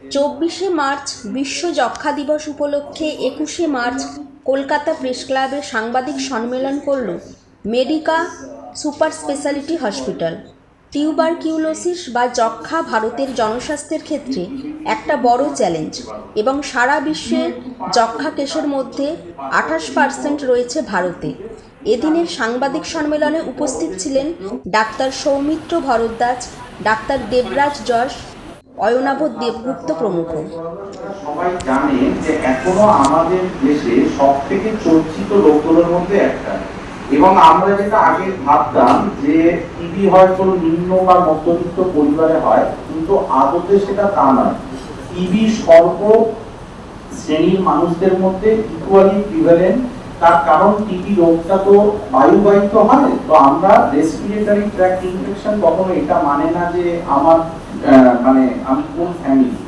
24 March বিশ্ব যক্ষ্মা দিবস উপলক্ষে 21 মার্চ কলকাতা প্রেস ক্লাবে সাংবাদিক সম্মেলন করল Medica super speciality hospital. Tuberculosis বা যক্ষ্মা ভারতের জনস্বাস্থ্যের ক্ষেত্রে একটা বড় চ্যালেঞ্জ এবং সারা বিশ্বে যক্ষ্মা কেসের মধ্যে 28% রয়েছে ভারতে। এদিনের সাংবাদিক সম্মেলনে উপস্থিত ছিলেন ডাক্তার সৌমিত্র ভরদ্বাজ, ডাক্তার দেবরাজ যশ, অয়নাভ দেবগুপ্ত প্রমুখ। সবাই জানে যে এখনো আমাদের দেশে সবথেকে চর্চিত রোগগুলোর মধ্যে একটা, এবং আমরা যেটা আগে ভাবতাম যে টিবি হয়তো নিম্ন বা মধ্যবিত্ত পরিবারে হয়, কিন্তু আদতে সেটা তা নয়। টিবি সর্ব শ্রেণীর মানুষদের মধ্যে ইকুয়ালি প্রিভ্যালেন্ট। তার কারণ টিবি রোগটা তো বায়ুবাহিত হয়, তো আমরা রেসপিরেটরি ট্র্যাক্ট ইনফেকশন কখনো এটা মানে না যে আমার মানে আমি কোন ফ্যামিলি।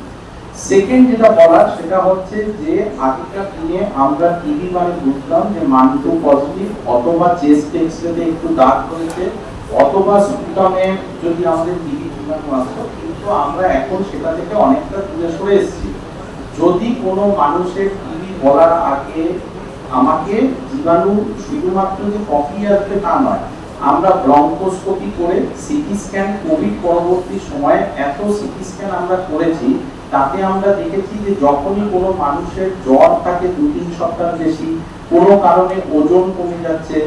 সেকেন্ড যেটা বলার সেটা হচ্ছে যে আগেকার দিনে আমরা টিবি মানে বুঝতাম যে মানটু পজিটিভ, অথবা চেস্ট এক্সরেতে একটু দাগ হয়েছে, অথবা স্পুটামে যদি আমাদের টিবি জীবাণু আসতো, কিন্তু আমরা এখন সেটা থেকে অনেকটা দূরে সরে এসেছি। যদি কোনো মানুষের টিবি বলার আগে আমাকে জীবাণু শুধুমাত্র যে কপি আসবে তা নয়, আমরা ব্রঙ্কোস্কোপি করে সিটি স্ক্যান, কোভিড পরবর্তী সময়ে এত সিটি স্ক্যান আমরা করেছি, তাতে আমরা দেখেছি যে যখনই কোনো মানুষের জ্বর থাকে 2-3 সপ্তাহ বেশি, কোনো কারণে ওজন কমে যাচ্ছে,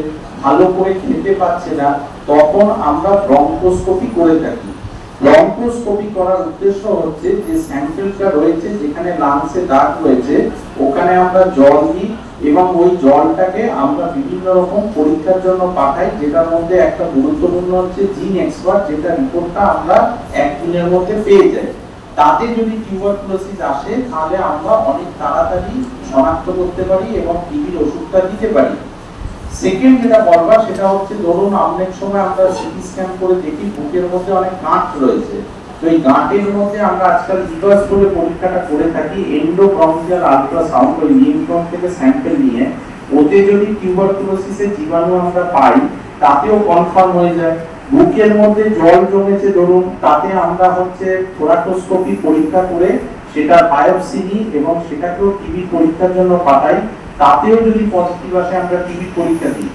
ভালো করে খেতে পাচ্ছে না, তখন আমরা ব্রঙ্কোস্কোপি করে থাকি। ব্রঙ্কোস্কোপি করার উদ্দেশ্য হচ্ছে যে স্যাম্পলটা রয়েছে যেখানে লাংসে দাগ রয়েছে, ওখানে আমরা জল দিই এবং ওই জলটাকে আমরা বিভিন্ন রকম পরীক্ষার জন্য পাঠাই, যেটার মধ্যে একটা গুরুত্বপূর্ণ হচ্ছে জিন এক্সপার্ট, যেটা রিপোর্টটা আমরা একদিনের মধ্যে পেয়ে যাই। তাতে যদি টিউবারকুলোসিস আসে তাহলে আমরা অনেক তাড়াতাড়ি শনাক্ত করতে পারি এবং টিবির ওষুধটা দিতে পারি। সেকেন্ড যেটা বলবার সেটা হচ্ছে, ধরুন অনেক সময় আমরা সিটি স্ক্যান করে দেখি বুকের মধ্যে অনেক গাঁট রয়েছে, তো এই গাঁটের মধ্যে আমরা আজকাল রিভার্স করে পরীক্ষাটা করে থাকি, এন্ডোব্রঙ্কিয়াল আল্ট্রাসাউন্ড, ওই লিম্ফনোড থেকে স্যাম্পল নিয়ে ওতে যদি টিউবারকুলোসিসের জীবাণু আমরা পাই তাতেও কনফার্ম হয়ে যায়। বুকের মধ্যে জল জমেছে ধরুন, তাতে আমরা হচ্ছে থোরাকোস্কোপি পরীক্ষা করে সেটা বায়োপসি নিই এবং সেটাকেও টিবি পরীক্ষার জন্য পাঠাই, তাতেও যদি পজিটিভ আসে আমরা টিবি পরীক্ষা দিই।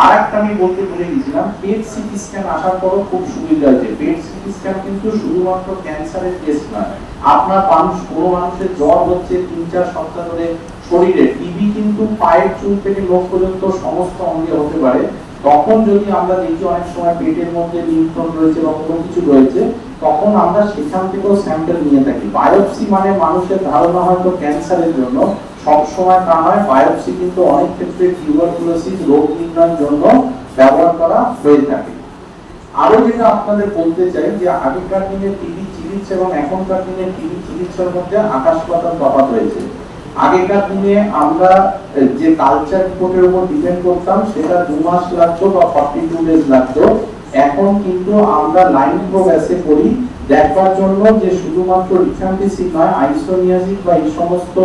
আর একটা আমি বলতে ভুলে গেছিলাম, পেট সিটি স্ক্যান আসার পরও খুব সুবিধা হয়েছে। পেট সিটি স্ক্যান কিন্তু শুধুমাত্র ক্যান্সারের টেস্ট নয়, আপনার কোনো মানুষের জ্বর হচ্ছে 3-4 সপ্তাহ ধরে শরীরে, টিবি কিন্তু পায়ের চুল থেকে নখ পর্যন্ত সমস্ত অঙ্গে হতে পারে। তখন যদি আমরা দেখি অনেক সময় পেটের মধ্যে লিম্ফনোড রয়েছে বা কোনো কিছু রয়েছে, তখন আমরা সেখান থেকেও স্যাম্পল নিয়ে থাকি। বায়োপসি মানে মানুষের ধারণা হয়তো ক্যান্সারের জন্য, সবসময় তা নয়। বায়োপসি কিন্তু অনেক ক্ষেত্রে টিউবারকুলোসিস রোগ নির্ণয়ের জন্য ব্যবহার করা হয়ে থাকে। আরো যেটা আপনাদের বলতে চাই যে আগেকার দিনে টিবি চিকিৎসা এবং এখনকার দিনে টিবি চিকিৎসার মধ্যে আকাশ পাতাল তফাৎ রয়েছে। আগেকার দিনে আমরা যে কালচার রিপোর্টের উপর ডিপেন্ড করতাম সেটা 2 মাস লাগতো বা 42 ডেজ লাগতো, এখন কিন্তু আমরা লাইন প্রোব অ্যাসে করি দেখবার জন্য যে শুধুমাত্র রিফ্যাম্পিসিন নয়, আইসোনিয়াজিক বা এই সমস্ত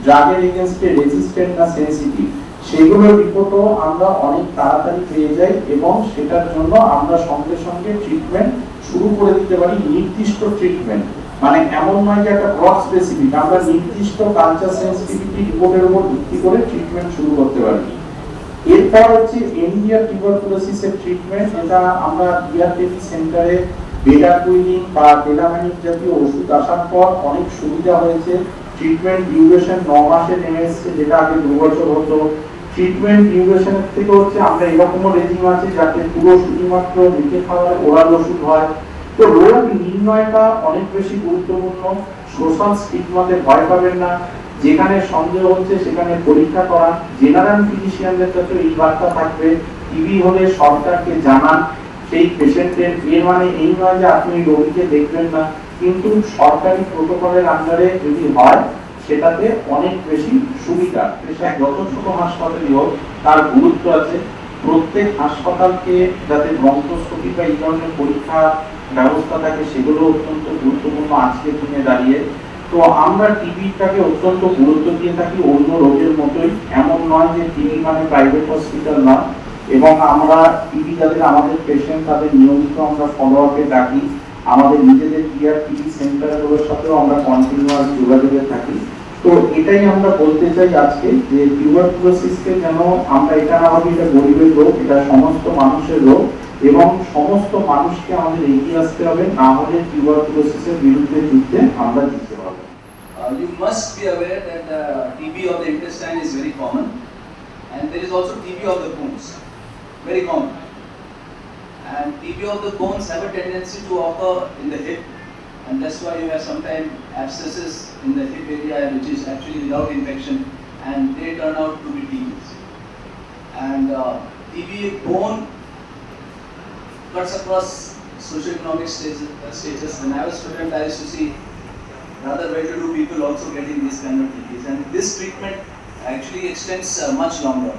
ড্রাগের এগেইনস্টে রেজিস্ট্যান্ট না সেনসিটিভ, সেগুলোর রিপোর্টও আমরা অনেক তাড়াতাড়ি পেয়ে যাই এবং সেটার জন্য আমরা সঙ্গে সঙ্গে ট্রিটমেন্ট শুরু করে দিতে পারি। নির্দিষ্ট ট্রিটমেন্ট মানে এমন নয় যে একটা ব্রড স্পেসিফিক, আমরা নির্দিষ্ট কালচার সেনসিটিভিটি রিপোর্টের উপর ভিত্তি করে ট্রিটমেন্ট শুরু করতে পারি। এরপর হচ্ছে এনডিআর টিউবারকুলোসিসের ট্রিটমেন্ট, যেটা আমরা ডিআরটিপি সেন্টারে বেডাকুইলিন বা টেলামাইনিক জাতীয় ওষুধ আসার পর অনেক সুবিধা হয়েছে। ট্রিটমেন্ট ডিউরেশন 9 মাসে নেমে এসেছে, যেটা আগে 2 বছর হতো। ট্রিটমেন্ট ডিউরেশনের থেকে হচ্ছে আমরা এরকমও রেজিম আছে যাতে পুরো শুধুমাত্র মুখে খাওয়ার ওরাল ওষুধ হয়। তো রোগ নির্ণয়টা অনেক বেশি গুরুত্বপূর্ণ। সোশ্যাল স্টিগমাতে ভয় পাবেন না, যেখানে সন্দেহ হচ্ছে সেখানে পরীক্ষা করা। জেনারেল ফিজিশিয়ানদের কাছে এই বার্তা থাকবে, টিবি হলে সরকারকে জানান সেই পেশেন্টের। এর মানে এই নয় যে আপনি রোগীকে দেখবেন না, কিন্তু সরকারি প্রোটোকলের আন্ডারে যদি হয় সেটাতে অনেক বেশি সুবিধা। যত ছোট হাসপাতালই হোক তার গুরুত্ব আছে। প্রত্যেক হাসপাতালকে যাতে ব্রঙ্কোস্কোপি বা এই ধরনের পরীক্ষা ব্যবস্থা থাকে সেগুলো অত্যন্ত গুরুত্বপূর্ণ আজকের দিনে দাঁড়িয়ে। তো আমরা টিবিটাকে অত্যন্ত গুরুত্ব দিয়ে থাকি অন্য রোগের মতোই। এমন নয় যে টিবি মানে প্রাইভেট হসপিটাল না, এবং আমরা টিবি যাদের আমাদের পেশেন্ট তাদের নিয়মিত আমরা ফলো আপে ডাকি আমাদের নিজেদের টিভি সেন্টারগুলোর সাথেও আমরা কন্টিনিউয়াস যোগাযোগে থাকি। তো এটাই আমরা বলতে চাই আজকে যে টিউবারকুলোসিসকে যেন আমরা এটা না ভাবি এটা গরিবের রোগ, এটা সমস্ত মানুষের রোগ এবং সমস্ত মানুষকে আমাদের এগিয়ে আসতে হবে, না হলে টিউবারকুলোসিসের বিরুদ্ধে যুদ্ধে আমরা জিততে পারবো। You must be aware that TB of the intestine is very common, and there is also TB of the bones, very common. And TB of the bones have a tendency to occur in the hip, and that's why you have sometimes abscesses in the hip area which is actually without infection, and they turn out to be TBs. And TB bone cuts across socioeconomic stages. When I was student, I used to see rather well-to-do people also getting these kind of TBs, and this treatment actually extends much longer.